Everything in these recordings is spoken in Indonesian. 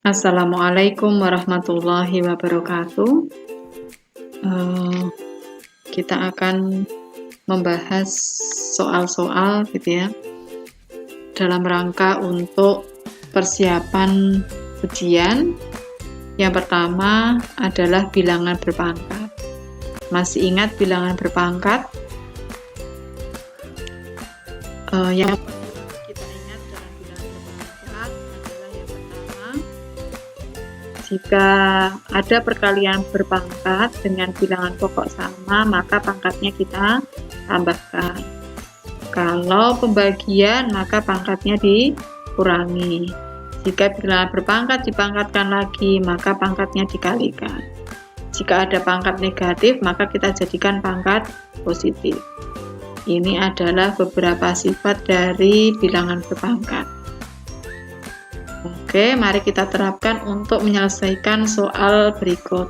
Assalamualaikum warahmatullahi wabarakatuh. Eh, kita akan membahas soal-soal gitu ya, dalam rangka untuk persiapan ujian. Yang pertama adalah bilangan berpangkat. Masih ingat bilangan berpangkat? Yang kita ingat dalam bilangan berpangkat adalah yang pertama, jika ada perkalian berpangkat dengan bilangan pokok sama, maka pangkatnya kita tambahkan. Kalau pembagian, maka pangkatnya dikurangi. Jika bilangan berpangkat dipangkatkan lagi, maka pangkatnya dikalikan. Jika ada pangkat negatif, maka kita jadikan pangkat positif. Ini adalah beberapa sifat dari bilangan berpangkat. Oke, mari kita terapkan untuk menyelesaikan soal berikut.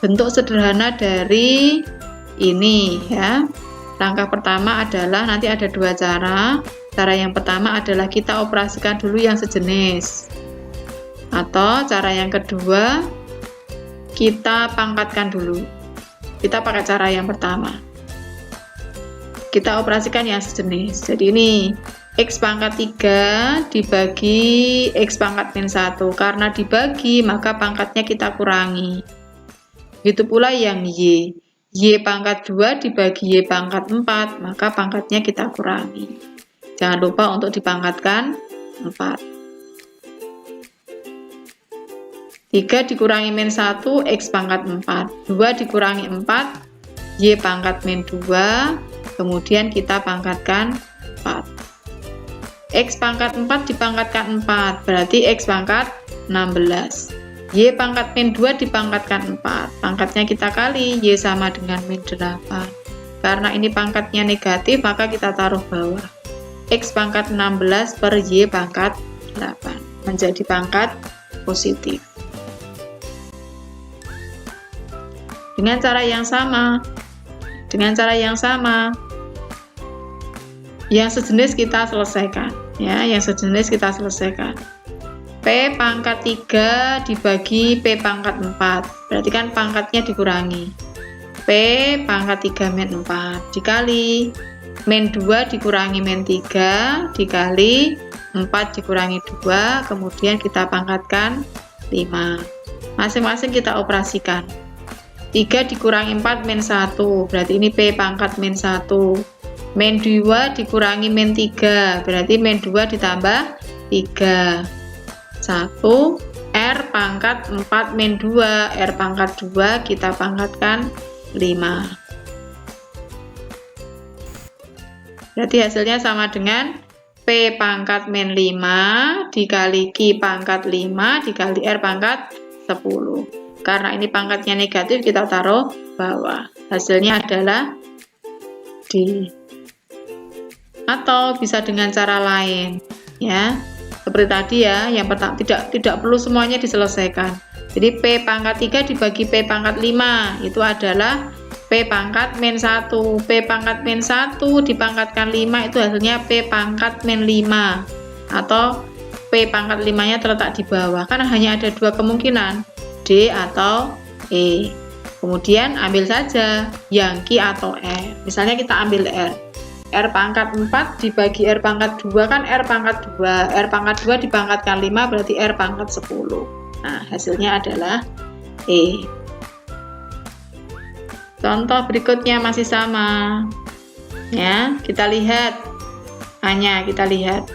Bentuk sederhana dari ini ya. Langkah pertama adalah nanti ada dua cara. Cara yang pertama adalah kita operasikan dulu yang sejenis. Atau cara yang kedua, kita pangkatkan dulu. Kita pakai cara yang pertama. Kita operasikan yang sejenis. Jadi ini X pangkat 3 dibagi X pangkat min 1. Karena dibagi, maka pangkatnya kita kurangi. Begitu pula yang Y. Y pangkat 2 dibagi Y pangkat 4, maka pangkatnya kita kurangi. Jangan lupa untuk dipangkatkan 4. 3 dikurangi min 1, X pangkat 4. 2 dikurangi 4, Y pangkat min 2. Kemudian kita pangkatkan 4. X pangkat 4 dipangkatkan 4, berarti X pangkat 16. Y pangkat min 2 dipangkatkan 4, pangkatnya kita kali, Y sama dengan min 8. Karena ini pangkatnya negatif, maka kita taruh bawah. X pangkat 16 per Y pangkat 8, menjadi pangkat positif. Dengan cara yang sama, yang sejenis kita selesaikan ya, P pangkat 3 dibagi P pangkat 4, berarti kan pangkatnya dikurangi. P pangkat 3 min 4 dikali min 2 dikurangi min 3 dikali 4 dikurangi 2, kemudian kita pangkatkan 5. Masing-masing kita operasikan. 3 dikurangi 4 min 1, berarti ini P pangkat min 1. Min 2 dikurangi min 3, berarti min 2 ditambah 3. 1, R pangkat 4 min 2, R pangkat 2 kita pangkatkan 5. Berarti hasilnya sama dengan P pangkat min 5 dikali Q pangkat 5 dikali R pangkat 10. Karena ini pangkatnya negatif, kita taruh bawah. Hasilnya adalah D. Atau bisa dengan cara lain ya, seperti tadi ya, yang pertama tidak perlu semuanya diselesaikan. Jadi P pangkat 3 dibagi P pangkat 5 itu adalah P pangkat min 1. P pangkat min 1 dipangkatkan 5 itu hasilnya P pangkat min 5, atau P pangkat 5 nya terletak di bawah. Karena hanya ada dua kemungkinan, D atau E. Kemudian ambil saja yang Q atau R. Misalnya kita ambil R. R pangkat 4 dibagi R pangkat 2 kan R pangkat 2. R pangkat 2 dipangkatkan 5 berarti R pangkat 10. Nah, hasilnya adalah E. Contoh berikutnya masih sama. Ya, kita lihat. Kita lihat.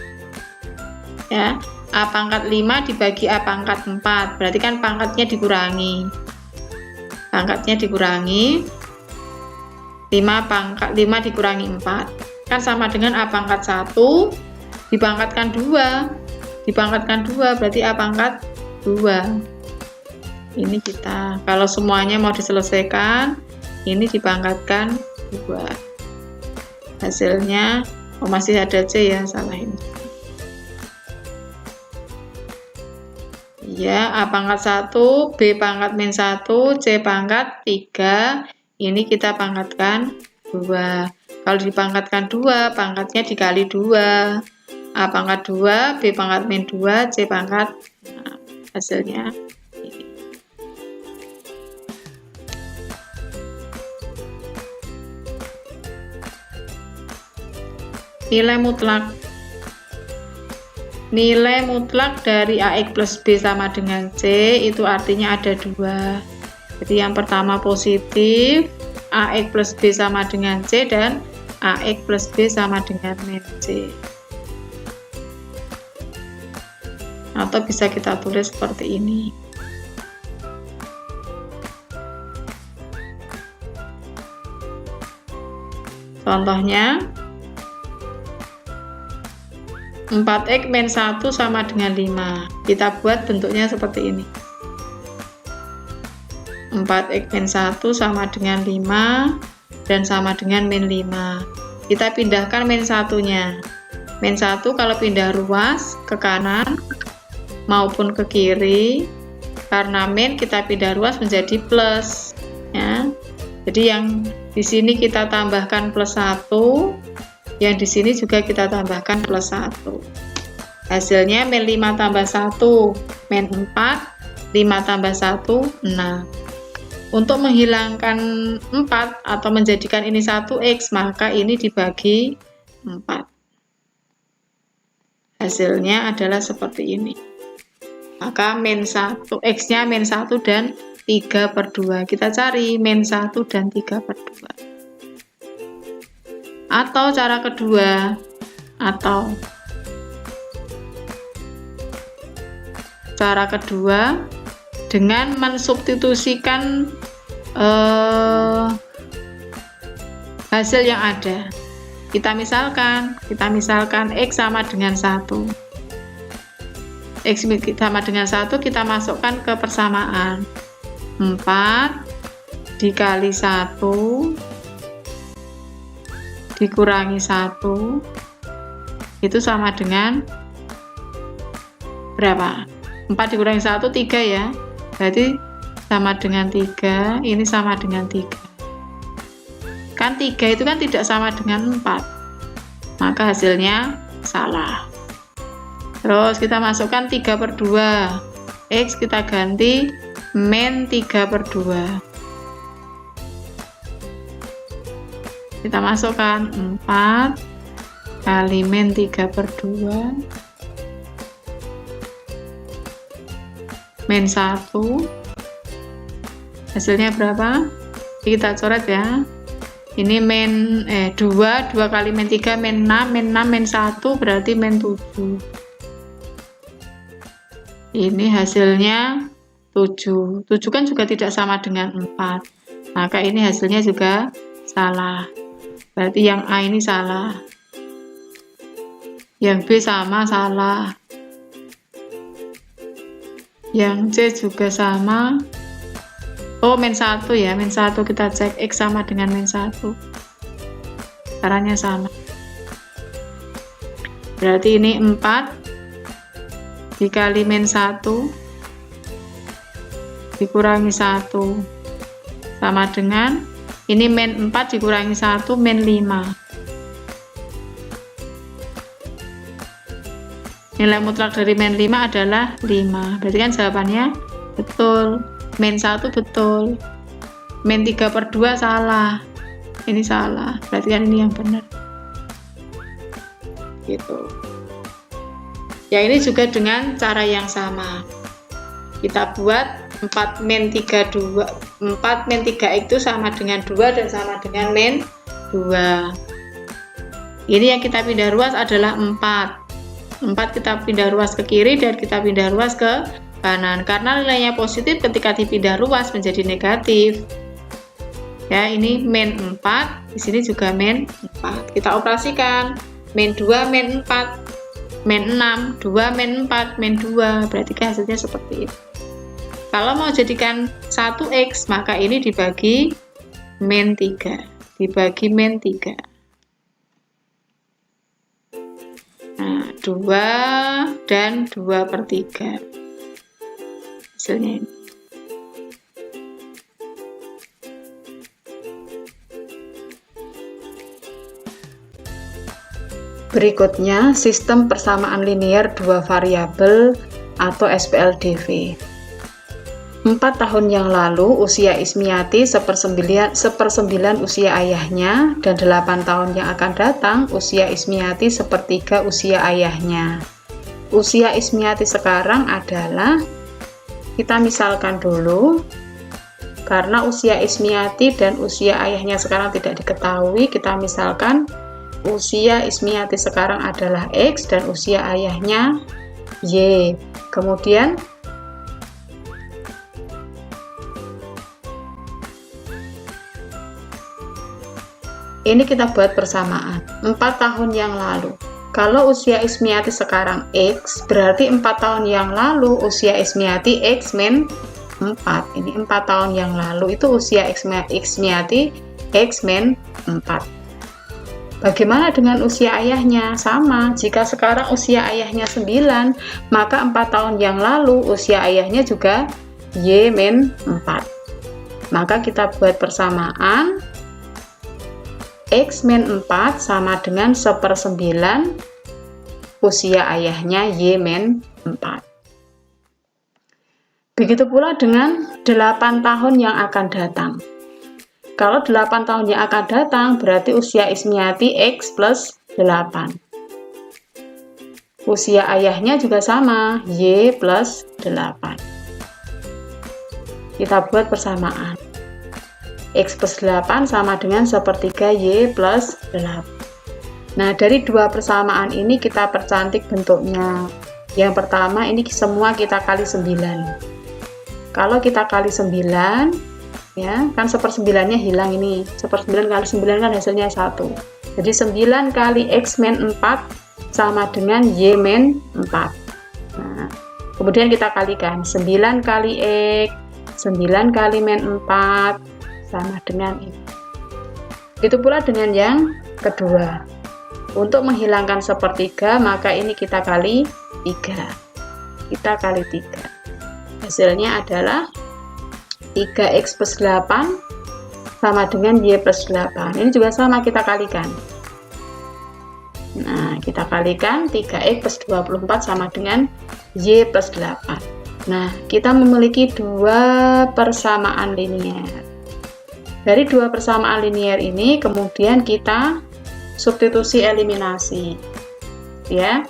Ya, A pangkat 5 dibagi A pangkat 4. Berarti kan pangkatnya dikurangi. 5 dikurangi 4 kan sama dengan A pangkat 1 dipangkatkan 2 berarti A pangkat 2. Ini kita, kalau semuanya mau diselesaikan, ini dipangkatkan 2. Hasilnya masih ada C ya, salah ini ya. A pangkat 1, B pangkat min 1, C pangkat 3. Ini kita pangkatkan 2. Kalau dipangkatkan 2, pangkatnya dikali 2. A pangkat 2, B pangkat min 2, C pangkat 6. hasilnya ini. Nilai mutlak dari AX plus B sama dengan C itu artinya ada dua. Jadi yang pertama positif, AX plus B sama dengan C, dan AX plus B sama dengan min C. Atau bisa kita tulis seperti ini. Contohnya 4x min 1 sama dengan 5. Kita buat bentuknya seperti ini. 4x min 1 sama dengan 5 dan sama dengan min 5. Kita pindahkan min 1-nya. Min 1 kalau pindah ruas ke kanan maupun ke kiri, karena min kita pindah ruas menjadi plus, ya. Jadi yang di sini kita tambahkan plus 1, yang di sini juga kita tambahkan plus 1. Hasilnya min 5 tambah 1 min 4, 5 tambah 1 6. Untuk menghilangkan 4 atau menjadikan ini 1x, maka ini dibagi 4. Hasilnya adalah seperti ini. Maka min 1, x-nya min 1 dan 3/2. Kita cari min 1 dan 3/2. Atau cara kedua, dengan mensubstitusikan hasil yang ada. Kita misalkan X sama dengan 1. X sama dengan 1 kita masukkan ke persamaan. 4 dikali 1 dikurangi 1 itu sama dengan berapa? 4 dikurangi 1 3 ya. Berarti sama dengan 3, ini sama dengan 3. Kan 3 itu kan tidak sama dengan 4. Maka hasilnya salah. Terus kita masukkan 3/2. X kita ganti min 3/2. Kita masukkan 4 kali min 3/2 min 1. Hasilnya berapa? Kita coret ya. Ini min 2 kali min 3 min 6 min 1 berarti min 7. Ini hasilnya 7. 7 kan juga tidak sama dengan 4. Maka ini hasilnya juga salah. Berarti yang A ini salah. Yang B sama salah. Yang C juga sama. Oh, min 1 ya. Min 1 kita cek X sama dengan min 1. Caranya sama. Berarti ini 4 dikali min 1 dikurangi 1 sama dengan ini min 4 dikurangi 1 min 5. Nilai mutlak dari min 5 adalah 5. Berarti kan jawabannya betul. Min 1 betul. Min 3/2 salah. Ini salah. Berarti kan ini yang benar. Gitu. Ya, ini juga dengan cara yang sama. Kita buat 4 min 3 itu sama dengan 2 dan sama dengan min 2. Ini yang kita pindah ruas adalah 4. 4 kita pindah ruas ke kiri dan kita pindah ruas ke kanan. Karena nilainya positif, ketika dipindah ruas menjadi negatif. Ya, ini min 4, di sini juga min 4. Kita operasikan. Min 2 min 4 min 6, 2 min 4 min 2. Berarti hasilnya seperti itu. Kalau mau jadikan 1x, maka ini dibagi min 3. Dibagi min 3. Nah, 2 dan 2/3. Hasilnya ini. Berikutnya, sistem persamaan linear dua variabel atau SPLDV. 4 tahun yang lalu usia Ismiati sepersembilan usia ayahnya, dan 8 tahun yang akan datang usia Ismiati sepertiga usia ayahnya. Usia Ismiati sekarang adalah, kita misalkan dulu, karena usia Ismiati dan usia ayahnya sekarang tidak diketahui, kita misalkan usia Ismiati sekarang adalah X dan usia ayahnya Y. Kemudian ini kita buat persamaan 4 tahun yang lalu. Kalau usia Ismiati sekarang X, berarti 4 tahun yang lalu usia Ismiati X min 4. Ini 4 tahun yang lalu itu usia Ismiati X min 4. Bagaimana dengan usia ayahnya? Sama, jika sekarang usia ayahnya 9, maka 4 tahun yang lalu usia ayahnya juga Y min 4. Maka kita buat persamaan X min 4 sama dengan 1/9 usia ayahnya Y min 4. Begitu pula dengan 8 tahun yang akan datang. Kalau 8 tahun yang akan datang berarti usia Ismiati X plus 8. Usia ayahnya juga sama, Y plus 8. Kita buat persamaan. X plus 8 sama dengan 1/3 Y plus 8. Nah, dari dua persamaan ini kita percantik bentuknya. Yang pertama, ini semua kita kali 9. Kalau kita kali 9, ya, kan 1/9-nya hilang ini. 1/9 kali 9 kan hasilnya 1. Jadi 9 kali X min 4 sama dengan Y min 4. Nah, kemudian kita kalikan 9 kali X, 9 kali min 4 sama dengan ini. Itu pula dengan yang kedua. Untuk menghilangkan 1/3, maka ini kita kali 3. Kita kali 3. Hasilnya adalah 3X plus 8 sama dengan Y plus 8. Ini juga sama, kita kalikan. Nah, kita kalikan 3X plus 24 sama dengan Y plus 8. Nah, kita memiliki dua persamaan linear. Dari dua persamaan linear ini kemudian kita substitusi eliminasi, ya.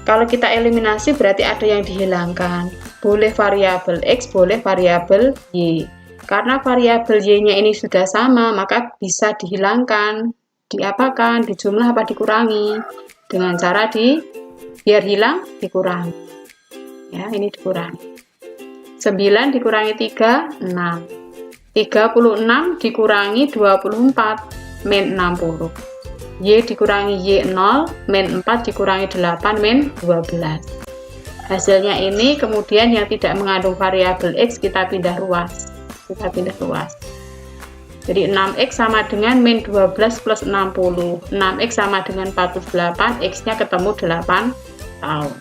Kalau kita eliminasi berarti ada yang dihilangkan. Boleh variabel X, boleh variabel Y. Karena variabel Y-nya ini sudah sama, maka bisa dihilangkan. Diapakan? Dijumlah apa dikurangi? Dengan cara biar hilang dikurangi. Ya, ini dikurangi. 9 dikurangi 3, 6. 36 dikurangi 24, min 60. Y dikurangi Y 0, min 4 dikurangi 8, min 12. Hasilnya ini kemudian yang tidak mengandung variabel X kita pindah ruas. Jadi 6X sama dengan min 12 plus 60. 6X sama dengan 48, X-nya ketemu 8 tahun.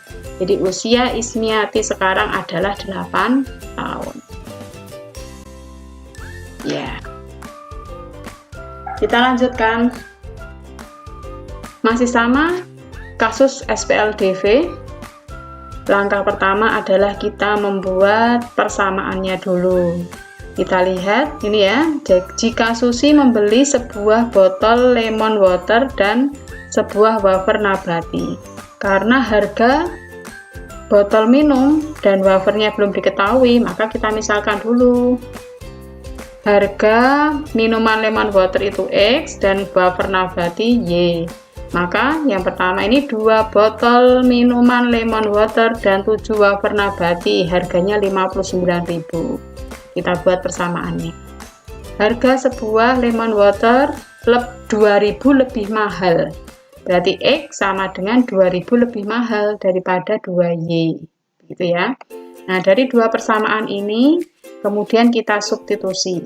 Jadi usia Ismiati sekarang adalah 8 tahun. Ya. Kita lanjutkan. Masih sama kasus SPLDV. Langkah pertama adalah kita membuat persamaannya dulu. Kita lihat ini ya. Jika Susi membeli sebuah botol lemon water dan sebuah wafer nabati. Karena harga botol minum dan wafernya belum diketahui, maka kita misalkan dulu. Harga minuman lemon water itu X dan wafer nabati Y. Maka yang pertama ini 2 botol minuman lemon water dan 7 wafer nabati, harganya 59.000. Kita buat persamaannya. Harga sebuah lemon water 2.000 lebih mahal. Berarti X sama dengan 2.000 lebih mahal daripada 2Y. Gitu ya. Nah, dari dua persamaan ini kemudian kita substitusi.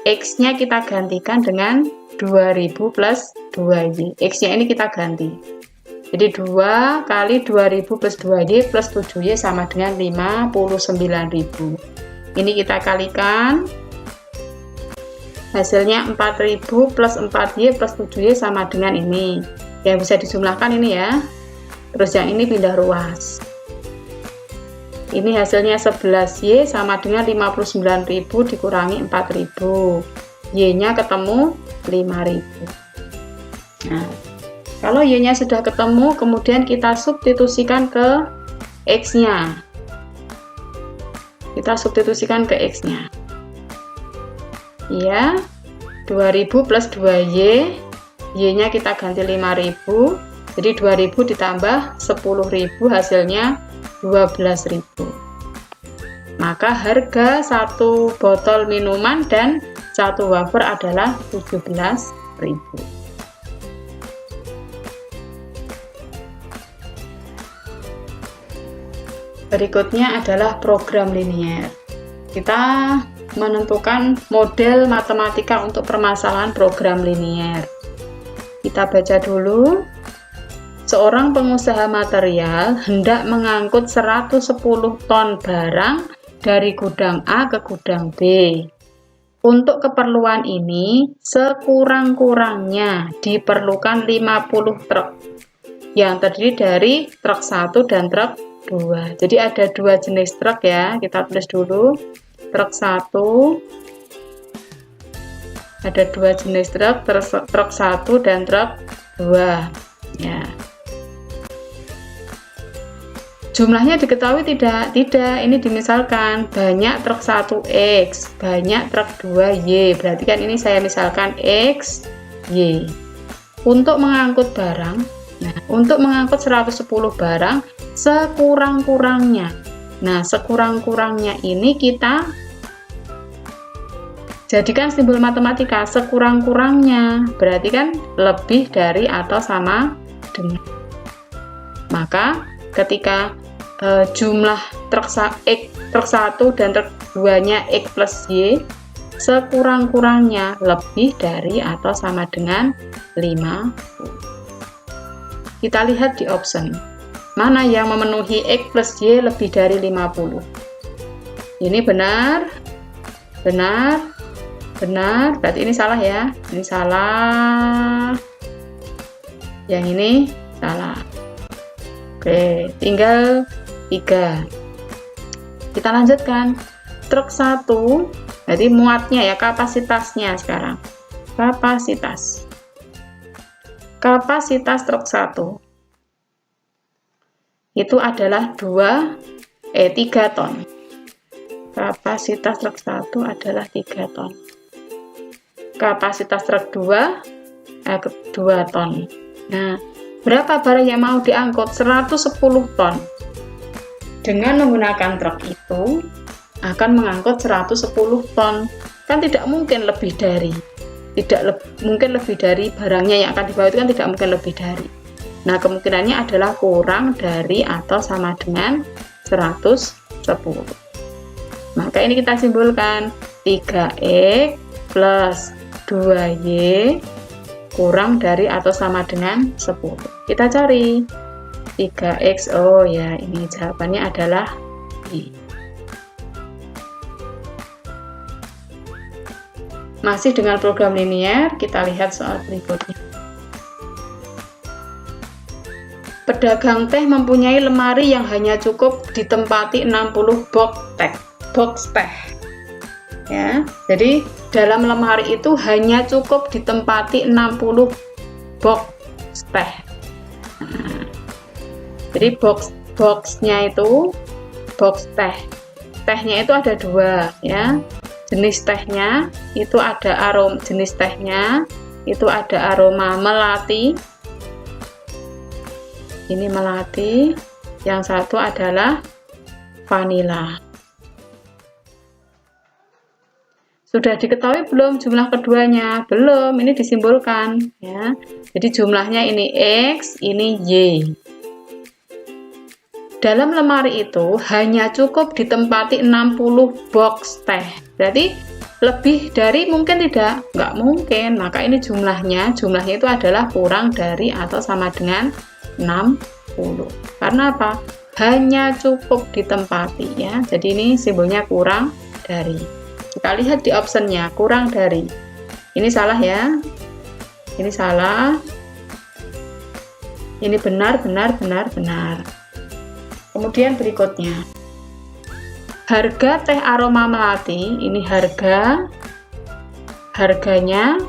X-nya kita gantikan dengan 2000 plus 2Y. X-nya ini kita ganti. Jadi 2 kali 2000 plus 2Y plus 7Y sama dengan 59.000. Ini kita kalikan. Hasilnya 4000 plus 4Y plus 7Y sama dengan ini. Yang bisa dijumlahkan ini ya. Terus yang ini pindah ruas. Ini hasilnya 11Y sama dengan 59.000 dikurangi 4.000. Y-nya ketemu 5.000. Nah, kalau Y-nya sudah ketemu, kemudian kita substitusikan ke X-nya. Kita substitusikan ke X-nya. Ya, 2000 plus 2Y, Y-nya kita ganti 5000, jadi 2000 ditambah 10.000 hasilnya 12.000. Maka harga satu botol minuman dan satu wafer adalah 17.000. Berikutnya adalah program linier. Kita menentukan model matematika untuk permasalahan program linier. Kita baca dulu. Seorang pengusaha material hendak mengangkut 110 ton barang dari gudang A ke gudang B. Untuk keperluan ini, sekurang-kurangnya diperlukan 50 truk yang terdiri dari truk 1 dan truk 2. Jadi ada dua jenis truk ya, kita tulis dulu. Truk 1, ada dua jenis truk, truk 1 dan truk 2 ya. Jumlahnya diketahui tidak, ini dimisalkan banyak truk 1X, banyak truk 2Y, berarti kan ini saya misalkan X, Y. Untuk mengangkut barang, nah untuk mengangkut 110 barang sekurang-kurangnya. Nah, sekurang-kurangnya ini kita jadikan simbol matematika, sekurang-kurangnya berarti kan lebih dari atau sama dengan. Maka ketika jumlah truk 1 dan truk 2-nya X plus Y, sekurang-kurangnya lebih dari atau sama dengan 50. Kita lihat di option. Mana yang memenuhi X plus Y lebih dari 50? Ini benar, benar, benar. Berarti ini salah ya. Ini salah. Yang ini salah. Oke, tinggal 3. Kita lanjutkan. Truk 1, jadi muatnya ya, kapasitasnya sekarang. Kapasitas truk 1 itu adalah 3 ton. Kapasitas truk 1 adalah 3 ton. Kapasitas truk 2 ton. Nah, berapa barang yang mau diangkut? 110 ton. Dengan menggunakan truk itu akan mengangkut 110 ton. Kan tidak mungkin lebih dari. Mungkin lebih dari barangnya yang akan dibawa itu kan tidak mungkin lebih dari. Nah, kemungkinannya adalah kurang dari atau sama dengan 110. Maka ini kita simpulkan 3X plus 2Y kurang dari atau sama dengan 10. Kita cari 3X, oh ya, ini jawabannya adalah I. Masih dengan program linier, kita lihat soal berikutnya. Pedagang teh mempunyai lemari yang hanya cukup ditempati 60 box teh. Ya, jadi dalam lemari itu hanya cukup ditempati 60 box teh. Nah, jadi boxnya itu box teh. Tehnya itu ada 2 ya. Jenis tehnya itu ada jenis tehnya itu ada aroma melati. Ini melati, yang satu adalah vanila. Sudah diketahui belum jumlah keduanya? Belum, ini disimbolkan ya. Jadi jumlahnya ini X, ini Y. Dalam lemari itu hanya cukup ditempati 60 box teh. Berarti lebih dari mungkin tidak? Nggak mungkin. Maka ini jumlahnya itu adalah kurang dari atau sama dengan 60. Karena apa? Hanya cukup ditempati ya. Jadi ini simbolnya kurang dari. Kita lihat di optionnya, kurang dari. Ini salah ya. Ini salah. Ini benar, benar, benar, benar. Kemudian berikutnya. Harga teh aroma melati, ini harganya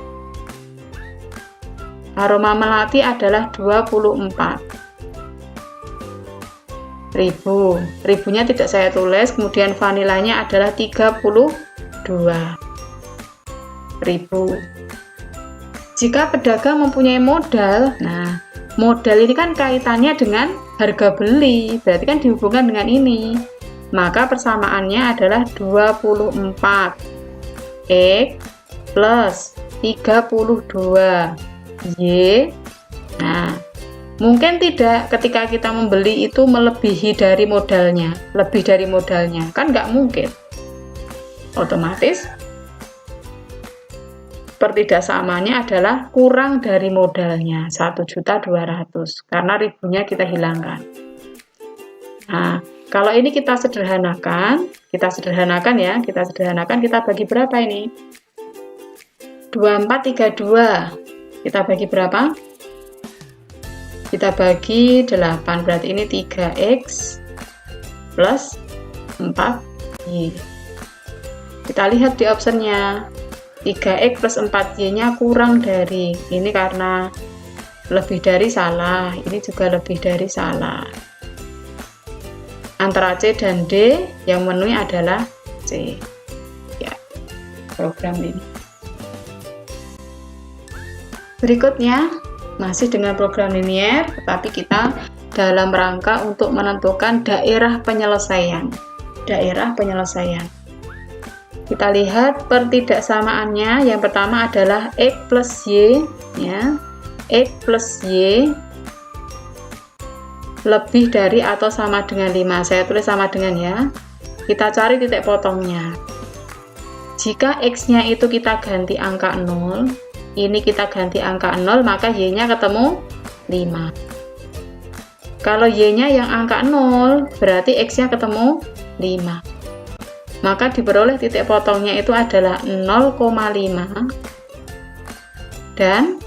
aroma melati adalah 24.000. Ribunya tidak saya tulis, kemudian vanilanya adalah 32.000. Jika pedagang mempunyai modal, nah modal ini kan kaitannya dengan harga beli, berarti kan dihubungkan dengan ini. Maka persamaannya adalah 24X plus 32Y. Nah, mungkin tidak ketika kita membeli itu melebihi dari modalnya, kan nggak mungkin. Otomatis pertidaksamaannya adalah kurang dari modalnya 1.200.000 karena ribunya kita hilangkan. Nah, kalau ini kita sederhanakan ya, kita bagi berapa ini? 2432 kita bagi berapa? Kita bagi 8, berarti ini 3x plus 4y. Kita lihat di optionnya, 3x plus 4y nya kurang dari, ini karena lebih dari salah, ini juga lebih dari salah. Antara C dan D yang memenuhi adalah C. Ya, program ini. Berikutnya masih dengan program linier, tetapi kita dalam rangka untuk menentukan daerah penyelesaian. Kita lihat pertidaksamaannya. Yang pertama adalah X plus Y, ya. X plus Y lebih dari atau sama dengan 5. Saya tulis sama dengan ya. Kita cari titik potongnya. Jika X-nya itu kita ganti angka 0, ini kita ganti angka 0, maka Y-nya ketemu 5. Kalau Y-nya yang angka 0, berarti X-nya ketemu 5. Maka diperoleh titik potongnya itu adalah 0,5 dan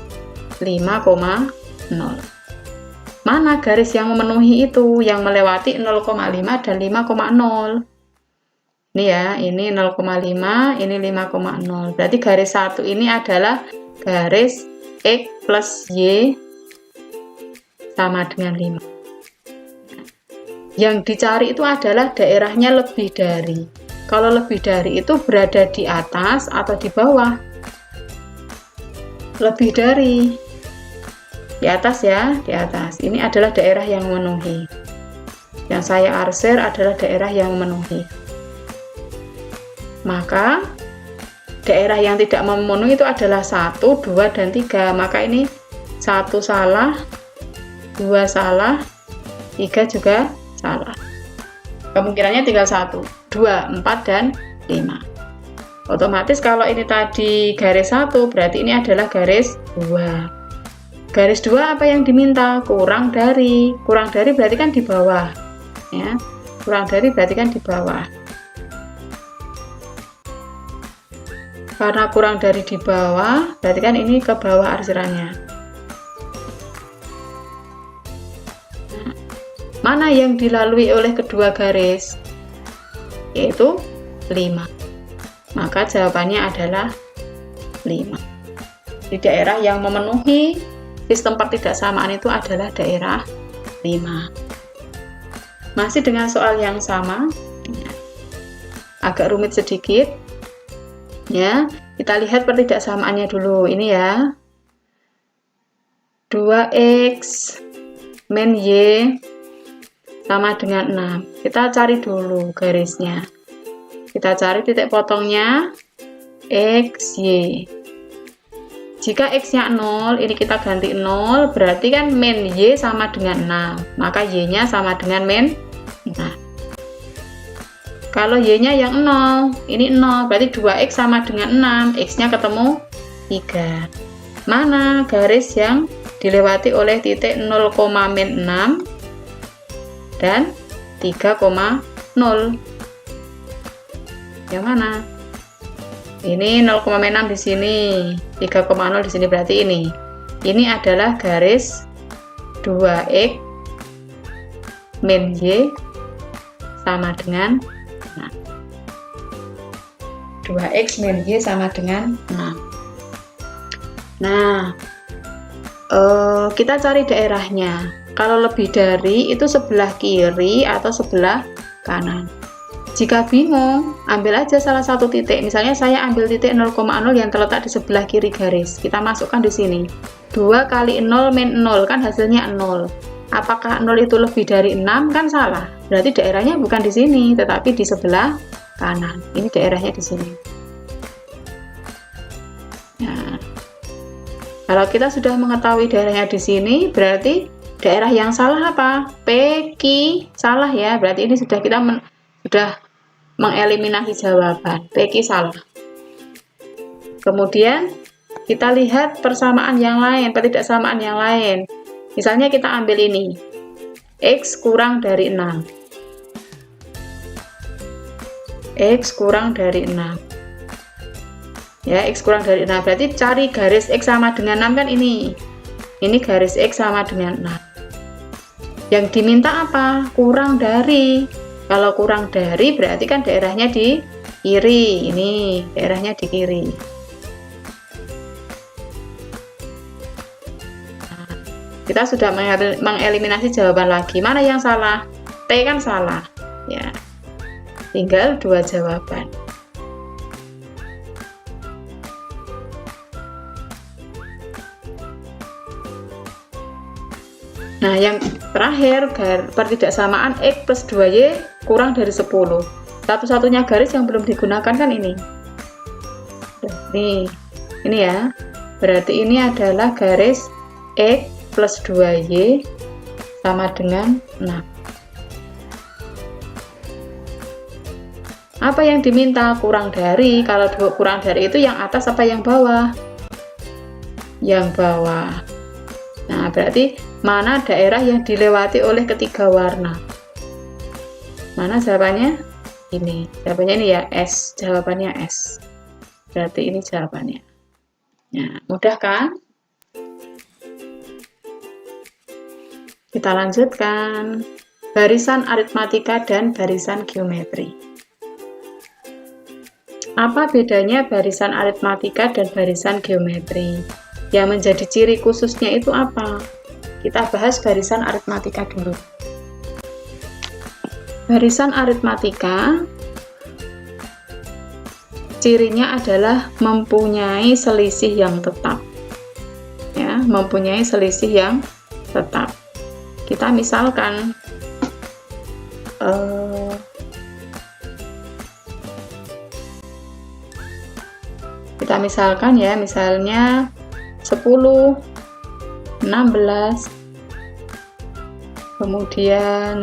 5,0. Mana garis yang memenuhi itu, yang melewati 0,5 dan 5,0? Ini ya, ini 0,5, ini 5,0. Berarti garis satu ini adalah garis X plus Y sama dengan 5. Yang dicari itu adalah daerahnya lebih dari. Kalau lebih dari itu berada di atas atau di bawah? Lebih dari. Di atas ya, di atas. Ini adalah daerah yang memenuhi. Yang saya arsir adalah daerah yang memenuhi. Maka daerah yang tidak memenuhi itu adalah 1, 2, dan 3. Maka ini 1 salah, 2 salah, 3 juga salah. Kemungkinannya tinggal 1, 2, 4, dan 5. Otomatis kalau ini tadi garis 1, berarti ini adalah garis 2. Garis 2 apa yang diminta? Kurang dari. Kurang dari berarti kan di bawah. Ya. Kurang dari berarti kan di bawah. Karena kurang dari di bawah, berarti kan ini ke bawah arsirannya. Nah, mana yang dilalui oleh kedua garis? Yaitu 5. Maka jawabannya adalah 5. Di daerah yang memenuhi sistem pertidaksamaan itu adalah daerah 5. Masih dengan soal yang sama, agak rumit sedikit. Ya, kita lihat pertidaksamaannya dulu. Ini ya. 2x min y sama dengan 6. Kita cari dulu garisnya. Kita cari titik potongnya x, y. Jika x-nya 0, ini kita ganti 0, berarti kan min y sama dengan 6. Maka y-nya sama dengan min 6. Kalau y-nya yang 0, ini 0, berarti 2x sama dengan 6. X-nya ketemu 3. Mana garis yang dilewati oleh titik 0,-6 dan 3,0? Yang mana? Ini 0,6 di sini, 3,0 di sini, berarti ini. Ini adalah garis 2x min y sama dengan 6. 2x min y sama dengan 6. Nah, kita cari daerahnya. Kalau lebih dari itu sebelah kiri atau sebelah kanan. Jika bingung, ambil aja salah satu titik. Misalnya saya ambil titik 0,0 yang terletak di sebelah kiri garis. Kita masukkan di sini. 2 kali 0 min 0 kan hasilnya 0. Apakah 0 itu lebih dari 6? Kan salah. Berarti daerahnya bukan di sini, tetapi di sebelah kanan. Ini daerahnya di sini. Nah, kalau kita sudah mengetahui daerahnya di sini, berarti daerah yang salah apa? PQ salah ya. Berarti ini sudah kita sudah mengeliminasi jawaban. PQ salah. Kemudian kita lihat persamaan yang lain, ketidaksamaan yang lain. Misalnya kita ambil ini. X kurang dari 6. X kurang dari 6. Ya, X kurang dari 6. Berarti cari garis X sama dengan 6 kan ini. Ini garis X sama dengan 6. Yang diminta apa? Kurang dari. Kalau kurang dari berarti kan daerahnya di kiri. Ini daerahnya di kiri. Nah, kita sudah mengeliminasi jawaban lagi. Mana yang salah? T kan salah. Ya. Tinggal 2 jawaban. Nah, yang terakhir, pertidaksamaan X plus 2Y kurang dari 10. Satu-satunya garis yang belum digunakan kan ini. Nih, ini ya. Berarti ini adalah garis X plus 2Y sama dengan 6. Apa yang diminta? Kurang dari. Kalau kurang dari itu yang atas apa yang bawah? Yang bawah. Nah, berarti mana daerah yang dilewati oleh ketiga warna? Mana jawabannya? Ini. Jawabannya ini ya, S. Jawabannya S. Berarti ini jawabannya. Nah, mudah kan? Kita lanjutkan. Barisan aritmatika dan barisan geometri. Apa bedanya barisan aritmatika dan barisan geometri? Yang menjadi ciri khususnya itu apa? Kita bahas barisan aritmatika dulu. Barisan aritmatika cirinya adalah mempunyai selisih yang tetap. Ya, mempunyai selisih yang tetap. Kita misalkan ya, misalnya 10, 16, kemudian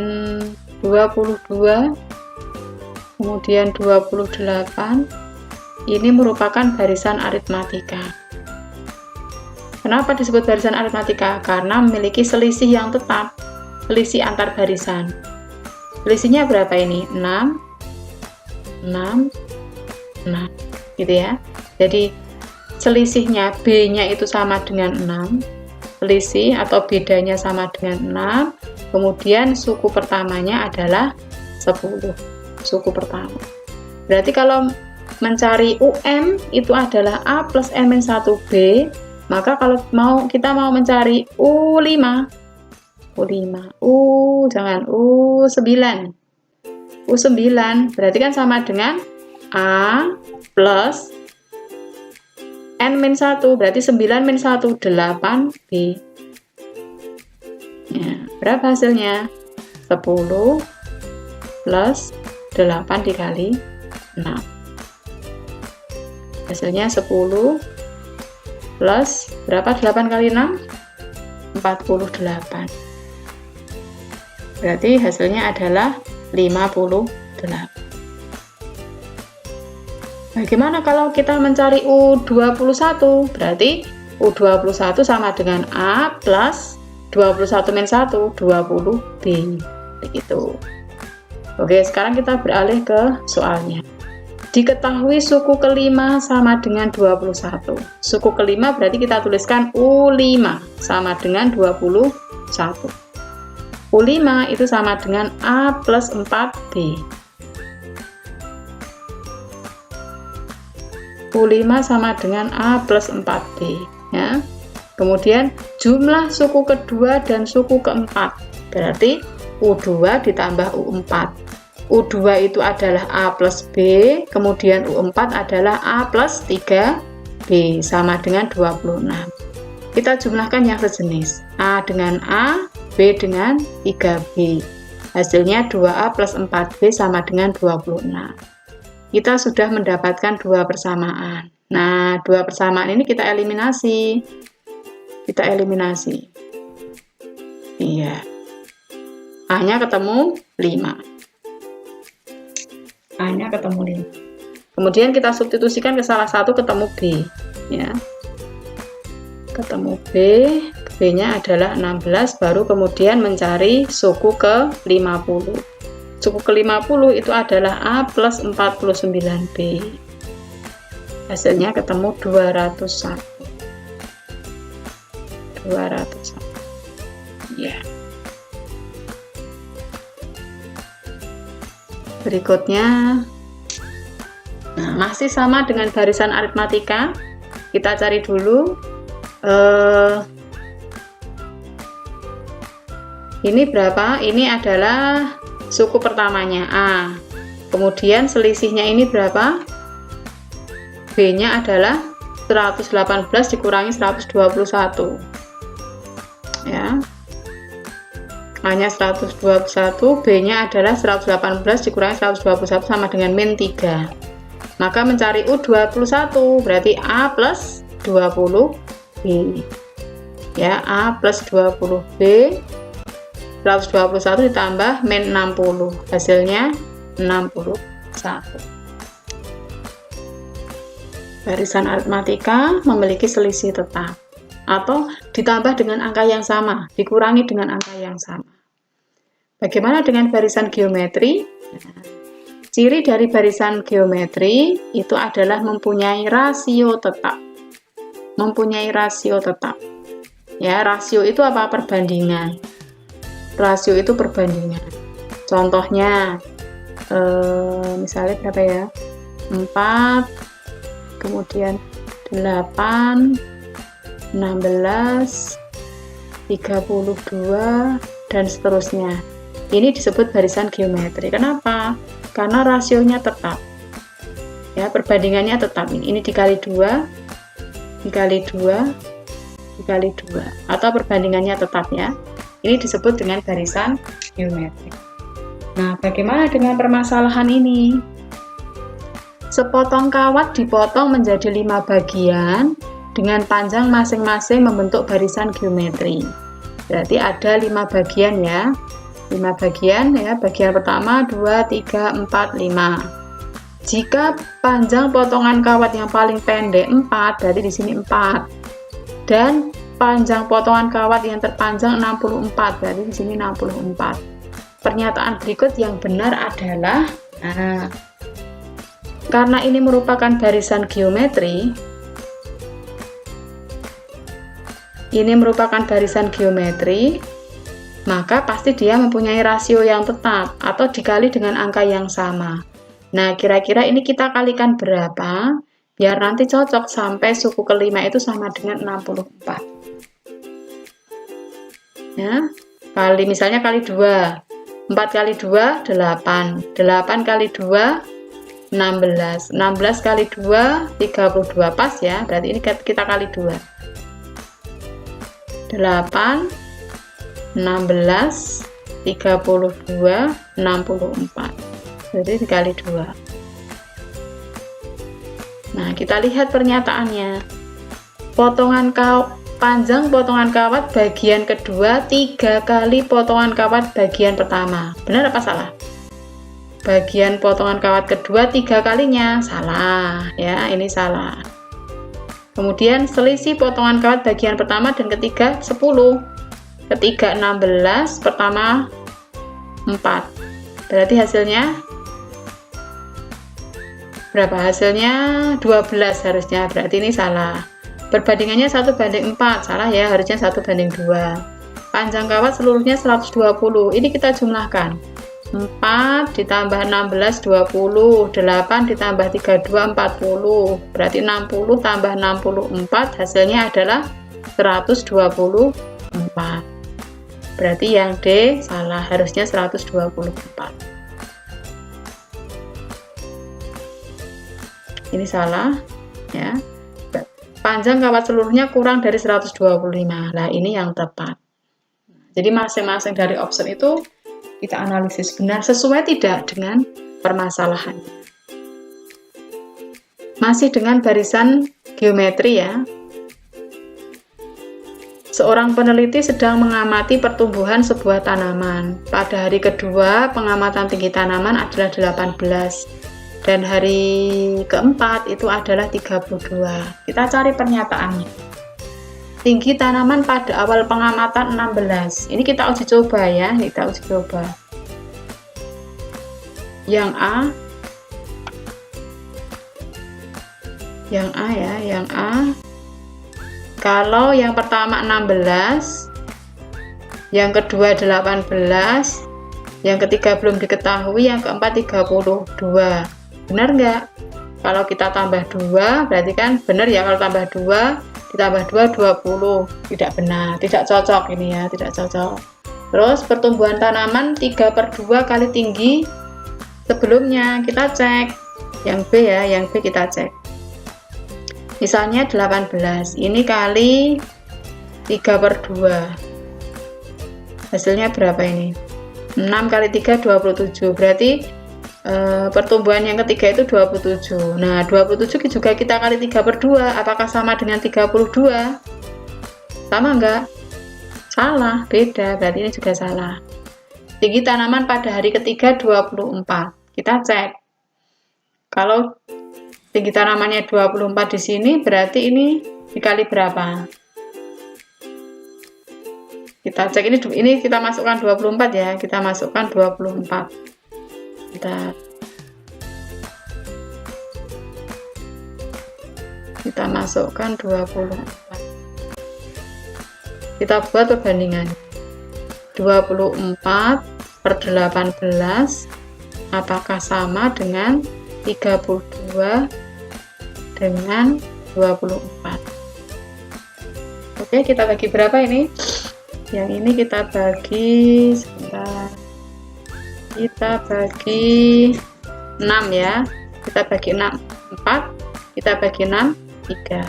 22, kemudian 28. Ini merupakan barisan aritmatika. Kenapa disebut barisan aritmatika? Karena memiliki selisih yang tetap, selisih antar barisan. Selisihnya berapa ini? 6, 6, 6, gitu ya. Jadi selisihnya B-nya itu sama dengan 6, selisih atau bedanya sama dengan 6, kemudian suku pertamanya adalah 10, suku pertama. Berarti kalau mencari UM itu adalah A plus N-1B, maka kalau kita mau mencari U5, jangan U9, berarti kan sama dengan A plus N-1, berarti 9 min 1, 8B. Ya, berapa hasilnya? 10 plus 8 dikali 6. Hasilnya 10 plus berapa? 8 kali 6? 48. Berarti hasilnya adalah 58. Bagaimana kalau kita mencari U21? Berarti U21 sama dengan A plus 21 min 1, 20B. Begitu. Oke, sekarang kita beralih ke soalnya. Diketahui suku kelima sama dengan 21. Suku kelima berarti kita tuliskan U5 sama dengan 21. U5 itu sama dengan A plus 4B. U5 sama dengan A plus 4B ya. Kemudian jumlah suku kedua dan suku keempat, berarti U2 ditambah U4. U2 itu adalah A plus B, kemudian U4 adalah A plus 3B, sama dengan 26. Kita jumlahkan yang sejenis, A dengan A, B dengan 3B. Hasilnya 2A plus 4B sama dengan 26. Kita sudah mendapatkan dua persamaan. Nah, dua persamaan ini kita eliminasi. Iya. A-nya ketemu 5. A-nya ketemu 5. Kemudian kita substitusikan ke salah satu, ketemu B. Ya. Ketemu B, B-nya adalah 16, baru kemudian mencari suku ke 50. Suku ke-50 itu adalah A plus 49B. Hasilnya ketemu 201. Ya. Berikutnya, nah, masih sama dengan barisan aritmatika. Kita cari dulu. Ini berapa? Ini adalah suku pertamanya A. Kemudian selisihnya ini berapa? B-nya adalah 118 dikurangi 121. Ya. A-nya 121, B-nya adalah 118 dikurangi 121 sama dengan min 3. Maka mencari U21 berarti A plus 20B. Ya, A plus 20B. 121 ditambah min 60, hasilnya 61. Barisan aritmatika memiliki selisih tetap, atau ditambah dengan angka yang sama, dikurangi dengan angka yang sama. Bagaimana dengan barisan geometri? Ciri dari barisan geometri itu adalah mempunyai rasio tetap. Ya, rasio itu apa? Perbandingan. Rasio itu perbandingan. Contohnya, misalnya berapa ya? 4, kemudian 8, 16, 32, dan seterusnya. Ini disebut barisan geometri. Kenapa? Karena rasionya tetap. Ya, perbandingannya tetap. Ini dikali 2, dikali 2, dikali 2. Atau perbandingannya tetap ya. Ini disebut dengan barisan geometri. Nah, bagaimana dengan permasalahan ini? Sepotong kawat dipotong menjadi 5 bagian dengan panjang masing-masing membentuk barisan geometri. Berarti ada 5 bagian ya. 5 bagian ya. Bagian pertama 2, 3, 4, 5. Jika panjang potongan kawat yang paling pendek 4, berarti di sini 4. Dan panjang potongan kawat yang terpanjang 64, berarti di sini 64. Pernyataan berikut yang benar adalah, karena ini merupakan barisan geometri, maka pasti dia mempunyai rasio yang tetap atau dikali dengan angka yang sama. Nah, kira-kira ini kita kalikan berapa biar nanti cocok sampai suku kelima itu sama dengan 64. Ya, misalnya kali 2, 4 kali 2 8, 8 kali 2 16, 16 kali 2 32, pas ya, berarti ini kita kali 2, 8, 16, 32, 64, jadi dikali 2. Nah, kita lihat pernyataannya. Panjang potongan kawat bagian kedua 3 kali potongan kawat bagian pertama. Benar apa salah? Bagian potongan kawat kedua 3 kalinya. Salah ya, ini salah. Kemudian selisih potongan kawat bagian pertama dan ketiga 10. Ketiga 16, pertama 4. Berarti hasilnya berapa? Hasilnya 12 harusnya. Berarti ini salah. Perbandingannya 1:4, salah ya, harusnya 1:2. Panjang kawat seluruhnya 120. Ini kita jumlahkan. 4 ditambah 16 20, 8 ditambah 32 40, berarti 60 tambah 64 hasilnya adalah 124. Berarti yang D salah, harusnya 124. Ini salah ya. Panjang kawat seluruhnya kurang dari 125. Nah, ini yang tepat. Jadi masing-masing dari option itu kita analisis benar sesuai tidak dengan permasalahan. Masih dengan barisan geometri ya. Seorang peneliti sedang mengamati pertumbuhan sebuah tanaman. Pada hari kedua, pengamatan tinggi tanaman adalah 18 dan hari keempat itu adalah 32. Kita cari pernyataannya. Tinggi tanaman pada awal pengamatan 16. Ini kita uji coba ya, kita uji coba. Yang A ya, yang A. Kalau yang pertama 16, yang kedua 18, yang ketiga belum diketahui, yang keempat 32. Benar nggak? Kalau kita tambah 2, berarti kan benar ya, kalau tambah 2 ditambah 2 20. Tidak benar, tidak cocok ini ya, tidak cocok. Terus pertumbuhan tanaman 3/2 kali tinggi sebelumnya. Kita cek yang B ya, yang B kita cek. Misalnya 18, ini kali 3/2. Hasilnya berapa ini? 6 kali 3 27. Berarti pertumbuhan yang ketiga itu 27. Nah, 27 juga kita kali 3/2. Apakah sama dengan 32? Sama enggak? Salah, beda. Berarti ini juga salah. Tinggi tanaman pada hari ketiga 24. Kita cek. Kalau tinggi tanamannya 24 di sini, berarti ini dikali berapa? Kita cek ini kita masukkan 24 ya. Kita masukkan 24. Kita masukkan 24. Kita buat perbandingan 24/18 apakah sama dengan 32 dengan 24. Oke, kita bagi berapa ini? Yang ini kita bagi sebentar. Kita bagi 6 ya. Kita bagi 6 4, kita bagi 6 3.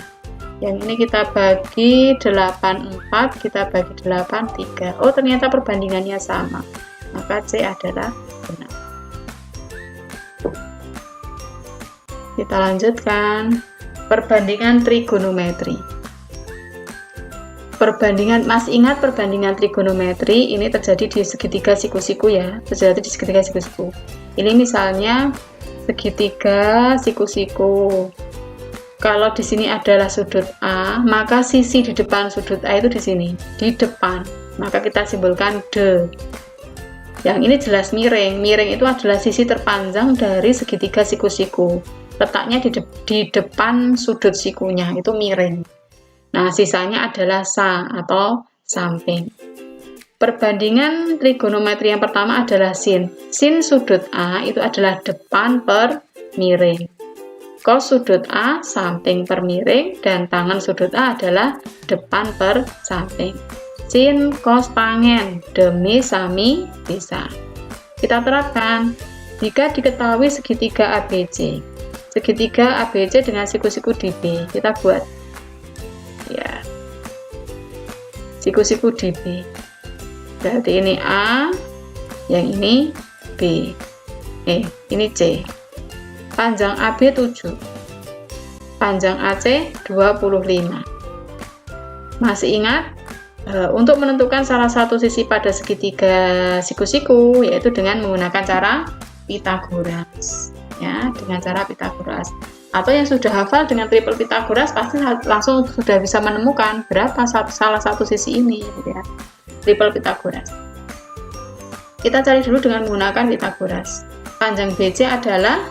Yang ini kita bagi 8 4, kita bagi 8 3. Oh, ternyata perbandingannya sama. Maka C adalah benar. Kita lanjutkan perbandingan trigonometri. Perbandingan, masih ingat perbandingan trigonometri ini terjadi di segitiga siku-siku ya, terjadi di segitiga siku-siku. Ini misalnya segitiga siku-siku. Kalau di sini adalah sudut A, maka sisi di depan sudut A itu di sini, di depan. Maka kita simbolkan D. Yang ini jelas miring. Miring itu adalah sisi terpanjang dari segitiga siku-siku. Letaknya di depan sudut sikunya, itu miring. Nah, sisanya adalah sa atau samping. Perbandingan trigonometri yang pertama adalah sin. Sin sudut A itu adalah depan per miring. Cos sudut A samping per miring, dan tangan sudut A adalah depan per samping. Sin cos tangen demi sami bisa. Kita terapkan. Jika diketahui segitiga ABC. Segitiga ABC dengan siku-siku di B. Kita buat ya, siku-siku di B. Berarti ini A, yang ini B. Ini C. Panjang AB 7. Panjang AC 25. Masih ingat? Untuk menentukan salah satu sisi pada segitiga siku-siku, yaitu dengan menggunakan cara Pythagoras. Ya, dengan cara Pythagoras. Atau yang sudah hafal dengan triple Pythagoras pasti langsung sudah bisa menemukan berapa salah satu sisi ini, gitu ya. Triple Pythagoras. Kita cari dulu dengan menggunakan Pythagoras. Panjang BC adalah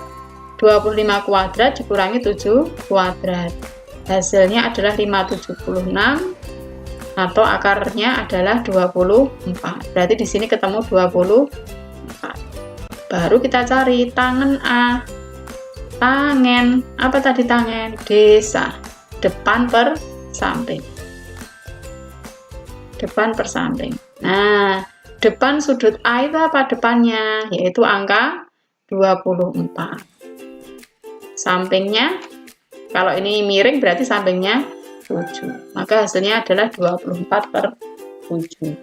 25 kuadrat dikurangi 7 kuadrat. Hasilnya adalah 576 atau akarnya adalah 24. Berarti di sini ketemu 24. Baru kita cari tangen A. Tangen, apa tadi tangen? Desa. Depan per samping. Depan per samping. Nah, depan sudut A itu apa depannya? Yaitu angka 24. Sampingnya, kalau ini miring berarti sampingnya 7. Maka hasilnya adalah 24 per 7.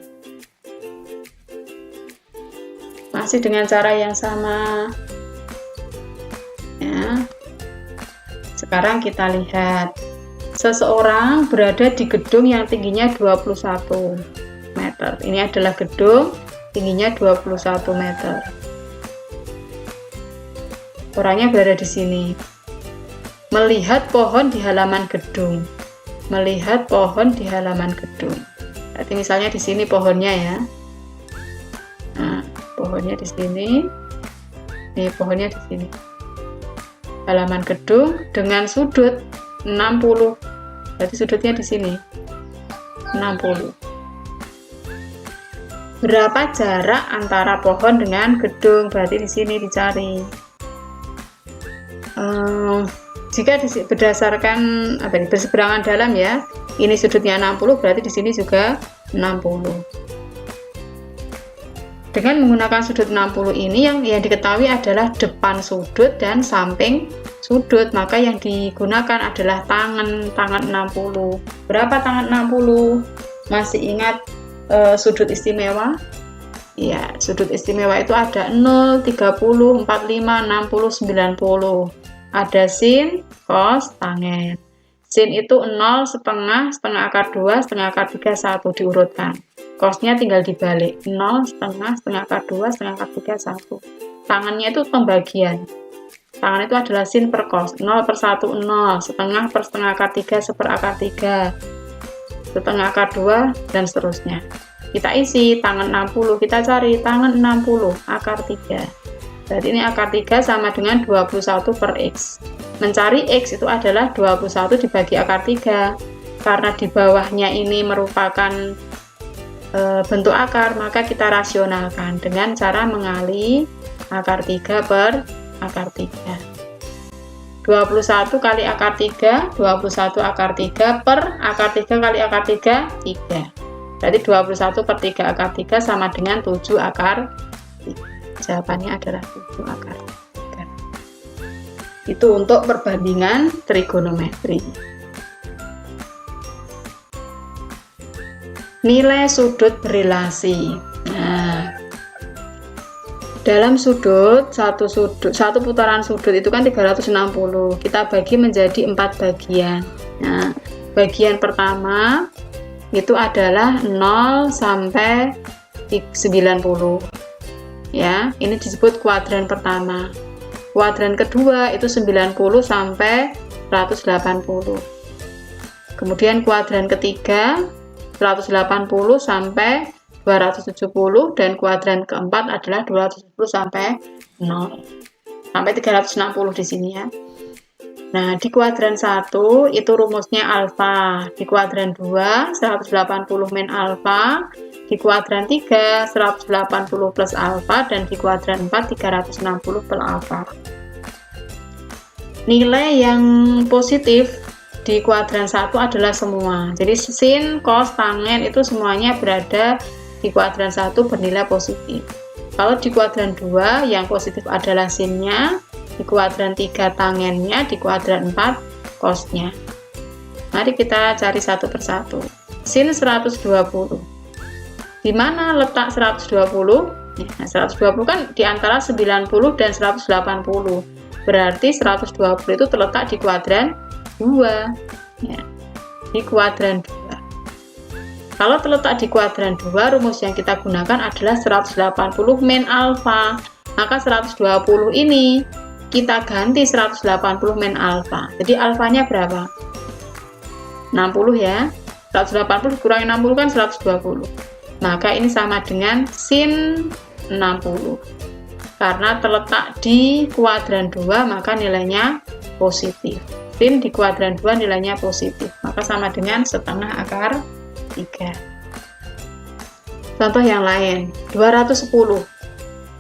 Masih dengan cara yang sama. Ya. Sekarang kita lihat. Seseorang berada di gedung yang tingginya 21 meter. Ini adalah gedung tingginya 21 meter. Orangnya berada di sini. Melihat pohon di halaman gedung. Melihat pohon di halaman gedung. Berarti misalnya di sini pohonnya ya. Nah, pohonnya di sini. Ini pohonnya di sini. Halaman gedung dengan sudut 60. Berarti sudutnya di sini 60. Berapa jarak antara pohon dengan gedung? Berarti di sini dicari. Jika berdasarkan berseberangan dalam ya, ini sudutnya 60, berarti di sini juga 60. Dengan menggunakan sudut 60 ini yang diketahui adalah depan sudut dan samping sudut, maka yang digunakan adalah tangan 60. Berapa tangan 60? Masih ingat sudut istimewa? Ya, sudut istimewa itu ada 0, 30, 45, 60, 90. Ada sin, cos, tangen. Sin itu 0, setengah, setengah akar 2, setengah akar 3, 1 diurutkan. Cosnya tinggal dibalik, 0, setengah, setengah akar 2, setengah akar 3, 1. Tangannya itu pembagian. Tangan itu adalah sin per cos, 0 per 1, 0, setengah per setengah akar 3, seper akar 3, setengah akar 2, dan seterusnya. Kita isi tangan 60, kita cari tangan 60, akar 3. Berarti ini akar 3 sama dengan 21 per X. Mencari X itu adalah 21 dibagi akar 3. Karena di bawahnya ini merupakan bentuk akar, maka kita rasionalkan dengan cara mengali akar 3 per akar 3. 21 kali akar 3, 21 akar 3 per akar 3 kali akar 3, 3. Berarti 21 per 3 akar 3 sama dengan 7 akar 3. Jawabannya adalah 7 akar 3. Itu untuk perbandingan trigonometri. Nilai sudut berelasi. Nah, dalam satu putaran sudut itu kan 360. Kita bagi menjadi 4 bagian. Nah, bagian pertama itu adalah 0 sampai 90. Ya, ini disebut kuadran pertama. Kuadran kedua itu 90 sampai 180. Kemudian kuadran ketiga 180 sampai 270 dan kuadran keempat adalah 270 sampai 0. Sampai 360 di sini ya. Nah, di kuadran 1 itu rumusnya alfa. Di kuadran 2 180 min alfa. Di kuadran 3 180 plus alfa, dan di kuadran 4 360 per alfa. Nilai yang positif di kuadran 1 adalah semua. Jadi sin, cos, tangen itu semuanya berada di kuadran 1 bernilai positif. Kalau di kuadran 2 yang positif adalah sinnya, di kuadran 3 tangennya, di kuadran 4 cosnya. Mari kita cari satu persatu. Sin 120. Di mana letak 120? Nah, 120 kan di antara 90 dan 180. Berarti 120 itu terletak di kuadran 2. Ya, di kuadran 2. Kalau terletak di kuadran 2, rumus yang kita gunakan adalah 180 min alfa. Maka 120 ini kita ganti 180 min alfa. Jadi alfanya berapa? 60 ya. 180 dikurangi 60 kan 120. Maka ini sama dengan sin 60. Karena terletak di kuadran 2, maka nilainya positif. Sin di kuadran 2 nilainya positif. Maka sama dengan setengah akar 3. Contoh yang lain, 210.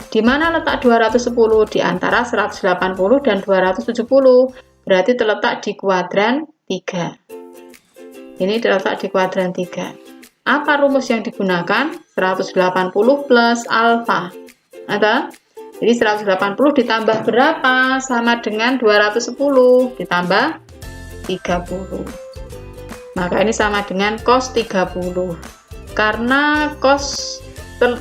Di mana letak 210? Di antara 180 dan 270. Berarti terletak di kuadran 3. Ini terletak di kuadran 3. Apa rumus yang digunakan? 180 plus alfa. Ada? Jadi 180 ditambah berapa? Sama dengan 210 ditambah 30. Maka ini sama dengan cos 30. Karena cos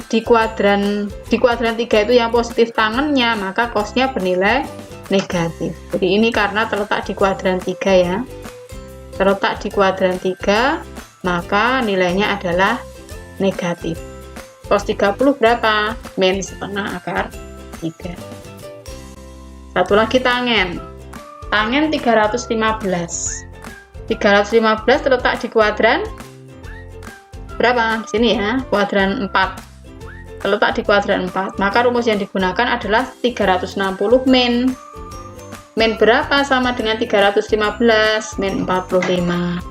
di kuadran 3 itu yang positif tangannya, maka cosnya bernilai negatif. Jadi ini karena terletak di kuadran 3 ya. Terletak di kuadran 3, maka nilainya adalah negatif. Cos 30 berapa? Min setengah akar 3. Satu lagi tangen. Tangen 315. 315 terletak di kuadran berapa? Di sini ya, kuadran 4. Terletak di kuadran 4. Maka rumus yang digunakan adalah 360 min. Min berapa? Sama dengan 315, min 45.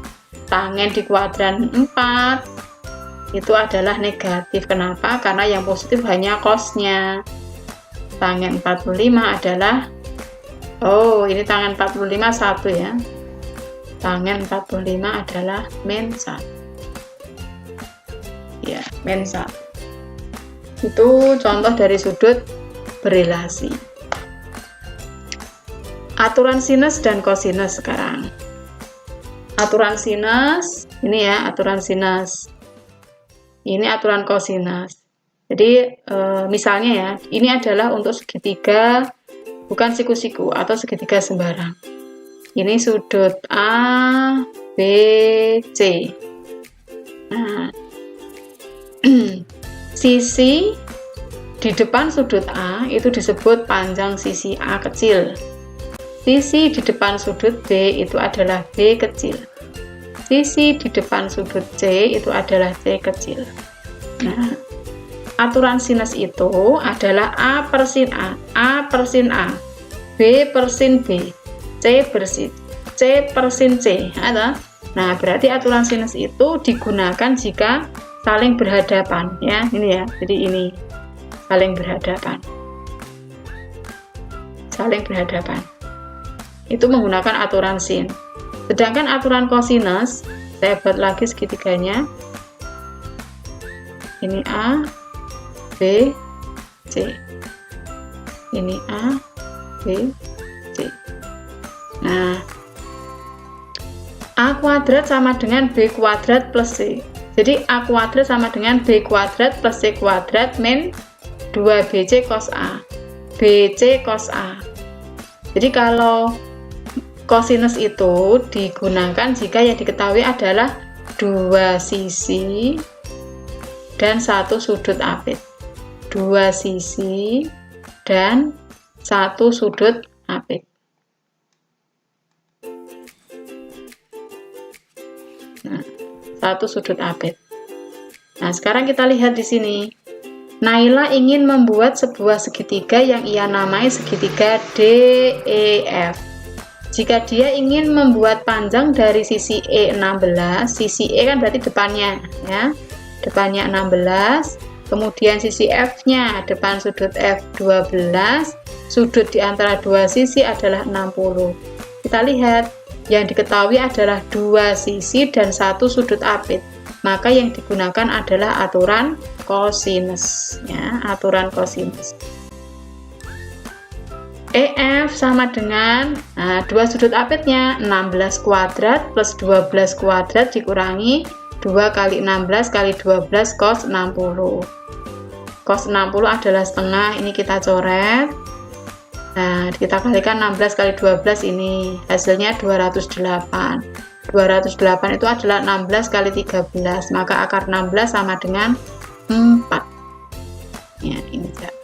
Tangen di kuadran 4 itu adalah negatif. Kenapa? Karena yang positif hanya cosnya. Tangen 45 adalah, oh ini tangen 45 1 ya. Tangen 45 adalah min 1. Ya, min 1. Itu contoh dari sudut berelasi. Aturan sinus dan kosinus sekarang. Aturan sinus, ini ya aturan sinus. Ini aturan kosinus. Jadi misalnya ya, ini adalah untuk segitiga bukan siku-siku atau segitiga sembarang. Ini sudut A, B, C. Nah, sisi di depan sudut A itu disebut panjang sisi A kecil. Sisi di depan sudut B itu adalah B kecil. Sisi di depan sudut C itu adalah C kecil. Nah, aturan sinus itu adalah A per sin A, B per sin B, C per sin C. Nah, berarti aturan sinus itu digunakan jika saling berhadapan ya. Ini ya. Jadi ini saling berhadapan. Saling berhadapan. Itu menggunakan aturan sin. Sedangkan aturan kosinus, saya buat lagi segitiganya. Ini A, B, C. Ini A, B, C. Nah, A kuadrat sama dengan B kuadrat plus C. Jadi A kuadrat sama dengan B kuadrat plus C kuadrat min 2BC cos A. BC cos A. Jadi kalau kosinus itu digunakan jika yang diketahui adalah 2 sisi dan 1 sudut apit. 2 sisi dan 1 sudut apit. Nah, 1 sudut apit. Nah, sekarang kita lihat di sini. Naila ingin membuat sebuah segitiga yang ia namai segitiga DEF. Jika dia ingin membuat panjang dari sisi E 16, sisi E kan berarti depannya ya. Depannya 16, kemudian sisi F-nya depan sudut F 12, sudut di antara dua sisi adalah 60. Kita lihat yang diketahui adalah 2 sisi dan 1 sudut apit. Maka yang digunakan adalah aturan kosinus ya, aturan kosinus. EF sama dengan 2 sudut apitnya 16 kuadrat plus 12 kuadrat dikurangi 2 kali 16 kali 12 cos 60. Cos 60 adalah setengah, ini kita coret. Nah, kita kalikan 16 kali 12 ini, hasilnya 208. 208 itu adalah 16 kali 13, maka akar 16 sama dengan 4. Ya, ini jawabannya.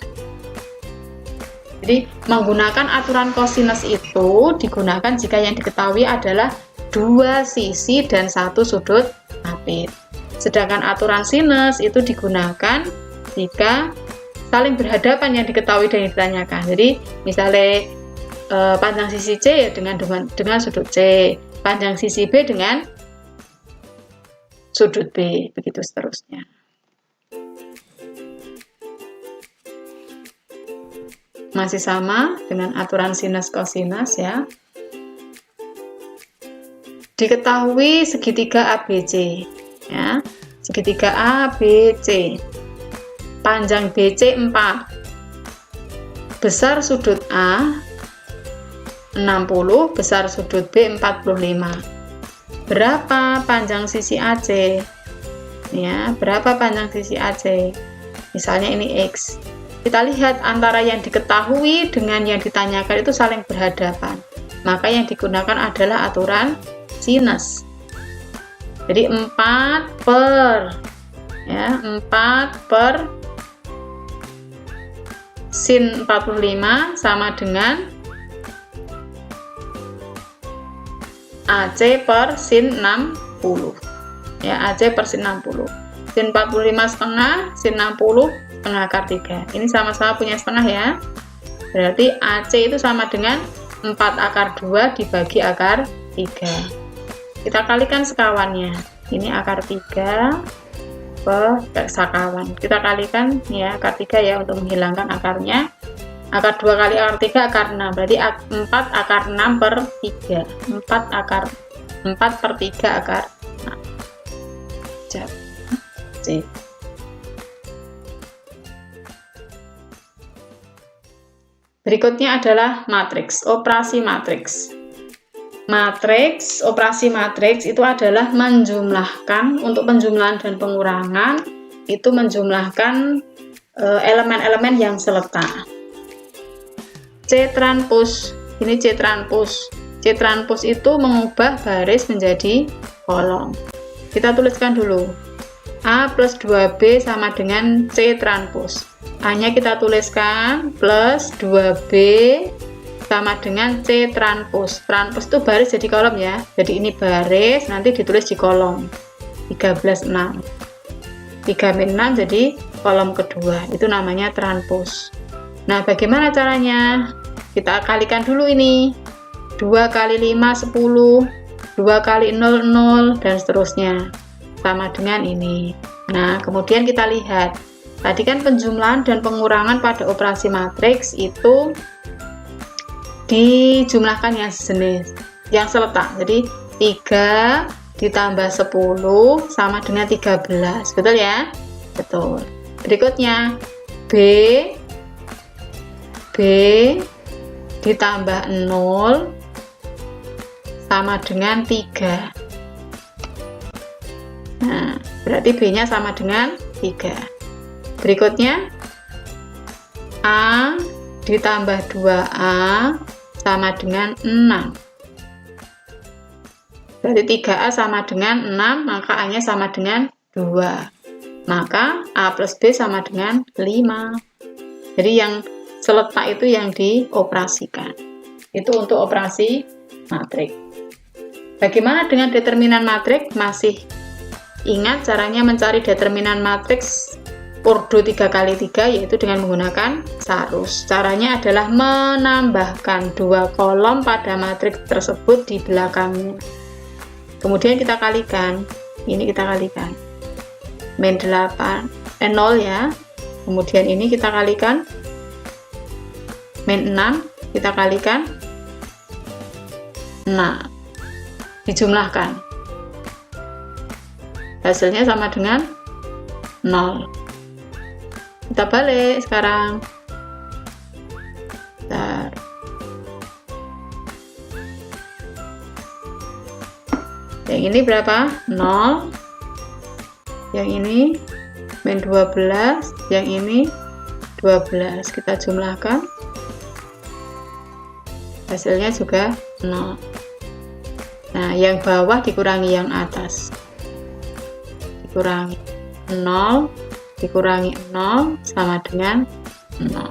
Jadi menggunakan aturan kosinus itu digunakan jika yang diketahui adalah 2 sisi dan 1 sudut apit. Sedangkan aturan sinus itu digunakan jika saling berhadapan yang diketahui dan ditanyakan. Jadi misalnya panjang sisi C ya dengan sudut C, panjang sisi B dengan sudut B, begitu seterusnya. Masih sama dengan aturan sinus kosinus ya. Diketahui segitiga ABC ya. Segitiga ABC. Panjang BC 4. Besar sudut A 60, besar sudut B 45. Berapa panjang sisi AC? Ya, berapa panjang sisi AC? Misalnya ini X. Kita lihat antara yang diketahui dengan yang ditanyakan itu saling berhadapan. Maka yang digunakan adalah aturan sinus. Jadi 4 per sin 45 sama dengan AC per sin 60. Ya, AC per sin 60. Sin 45 setengah, sin 60 setengah akar 3. Ini sama-sama punya setengah ya. Berarti AC itu sama dengan 4 akar 2 dibagi akar 3. Kita kalikan sekawannya. Ini akar 3 per sekawan. Kita kalikan ya akar 3 ya untuk menghilangkan akarnya. Akar 2 kali akar 3 akar 6. Berarti 4 akar 6 per 3. 4 per 3 akar 6. C. Berikutnya adalah matriks, operasi matriks. Operasi matriks itu adalah menjumlahkan, untuk penjumlahan dan pengurangan, itu menjumlahkan elemen-elemen yang seletak. C transpos, ini C transpos. C transpos itu mengubah baris menjadi kolom. Kita tuliskan dulu. A plus 2B sama dengan C transpos. A-nya kita tuliskan plus 2B sama dengan C transpos. Transpos itu baris jadi kolom ya. Jadi ini baris, nanti ditulis di kolom. 13, 6. 3 min 6 jadi kolom kedua. Itu namanya transpos. Nah, bagaimana caranya? Kita kalikan dulu ini. 2 kali 5, 10. 2 kali 0, 0. Dan seterusnya. Sama dengan ini. Nah, kemudian kita lihat. Tadi kan penjumlahan dan pengurangan pada operasi matriks itu dijumlahkan yang sejenis, yang seletak. Jadi 3 ditambah 10 sama dengan 13. Betul ya? Betul. Berikutnya B ditambah 0 sama dengan 3. Nah, berarti B-nya sama dengan 3. Berikutnya A ditambah 2A sama dengan 6. Berarti 3A sama dengan 6, maka A-nya sama dengan 2. Maka A plus B sama dengan 5. Jadi yang seletak itu yang dioperasikan. Itu untuk operasi matriks. Bagaimana dengan determinan matriks? Masih ingat caranya mencari determinan matriks ordo 3x3 yaitu dengan menggunakan sarus. Caranya adalah menambahkan 2 kolom pada matriks tersebut di belakangnya. Kemudian kita kalikan. Ini kita kalikan. Min 8, 0 ya. Kemudian ini kita kalikan. Min 6 kita kalikan. Nah, dijumlahkan. Hasilnya sama dengan 0. Kita balik sekarang. Bentar. Yang ini berapa? 0. Yang ini min 12. Yang ini 12. Kita jumlahkan. Hasilnya juga 0. Nah, yang bawah dikurangi yang atas. Dikurangi 0. Dikurangi 0 sama dengan 0.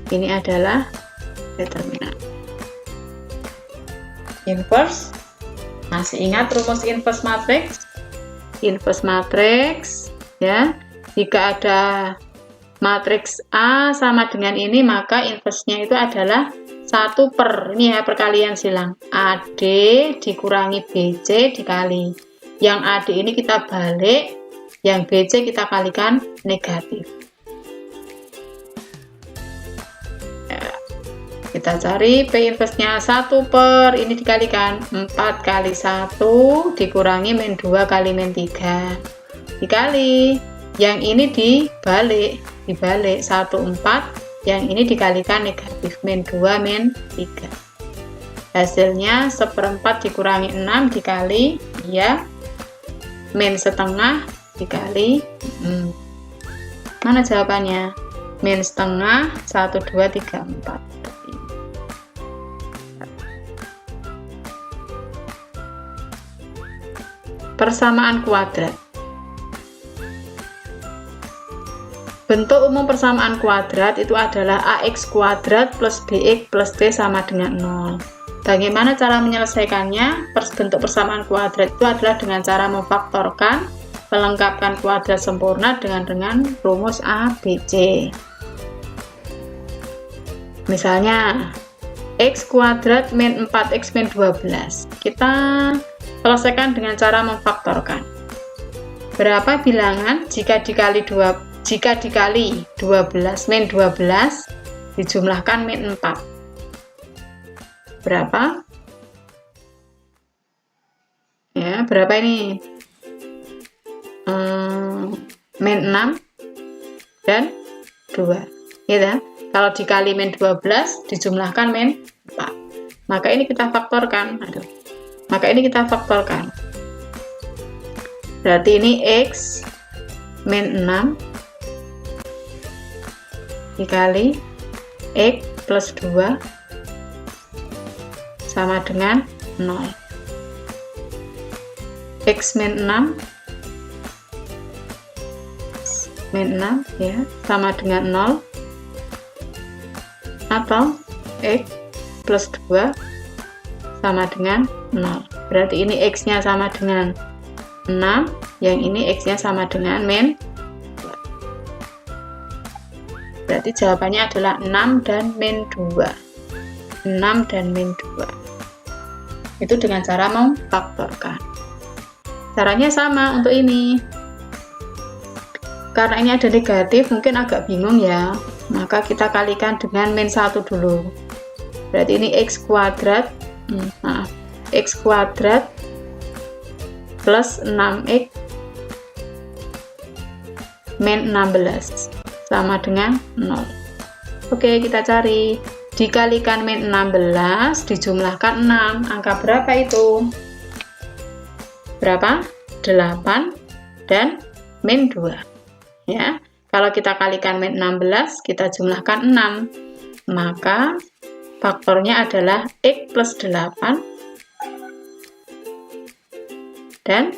Ini adalah determinan. Inverse. Masih ingat rumus inverse matrix? Inverse matrix ya. Jika ada matriks A sama dengan ini, maka inverse-nya itu adalah 1 per, ini ya perkalian silang. AD dikurangi BC dikali. Yang AD ini kita balik, yang BC kita kalikan negatif. Kita cari P inverse-nya 1 per, ini dikalikan 4 kali 1 dikurangi min 2 kali min 3. Dikali, yang ini dibalik 1 4, yang ini dikalikan negatif min 2 min 3. Hasilnya 1/4 dikurangi 6 dikali, ya, min setengah dikali, mana jawabannya? Min setengah, 1 2 3 4. Persamaan kuadrat. Bentuk umum persamaan kuadrat itu adalah ax kuadrat plus bx plus c sama dengan 0. Bagaimana cara menyelesaikannya? Bentuk persamaan kuadrat itu adalah dengan cara memfaktorkan, melengkapkan kuadrat sempurna dengan rumus A, B, C. Misalnya, x kuadrat min 4x min 12. Kita selesaikan dengan cara memfaktorkan. Berapa bilangan jika dikali 12 min 12 dijumlahkan min 4? Berapa? Ya, berapa ini? Min 6 dan 2. Ya, kalau dikali min 12 dijumlahkan min 4. Maka ini kita faktorkan. Berarti ini x min 6 dikali x plus 2 sama dengan 0. X min 6 ya sama dengan 0, atau x plus 2 sama dengan 0. Berarti ini x-nya sama dengan 6, yang ini x-nya sama dengan min 2. Berarti jawabannya adalah 6 dan min 2. 6 dan min 2. Itu dengan cara memfaktorkan. Caranya sama untuk ini. Karena ini ada negatif, mungkin agak bingung ya. Maka kita kalikan dengan min 1 dulu. Berarti ini x kuadrat, x kuadrat plus 6x min 16 sama dengan 0. Oke, kita cari. Dikalikan min 16 dijumlahkan 6. Angka berapa itu? Berapa? 8 dan min 2. Ya. Kalau kita kalikan min 16, kita jumlahkan 6. Maka faktornya adalah x plus 8 dan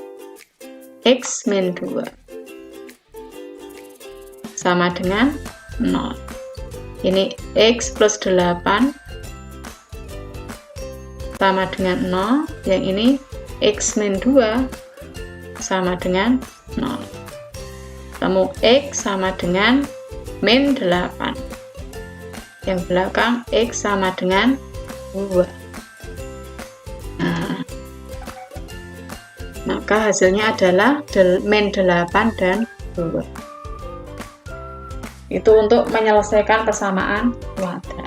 x min 2 sama dengan 0. Ini x plus 8 sama dengan 0, yang ini x min 2 sama dengan 0. Ketemu x sama dengan min 8, yang belakang x sama dengan 2. Maka hasilnya adalah min 8 dan 2. Itu untuk menyelesaikan persamaan kuadrat.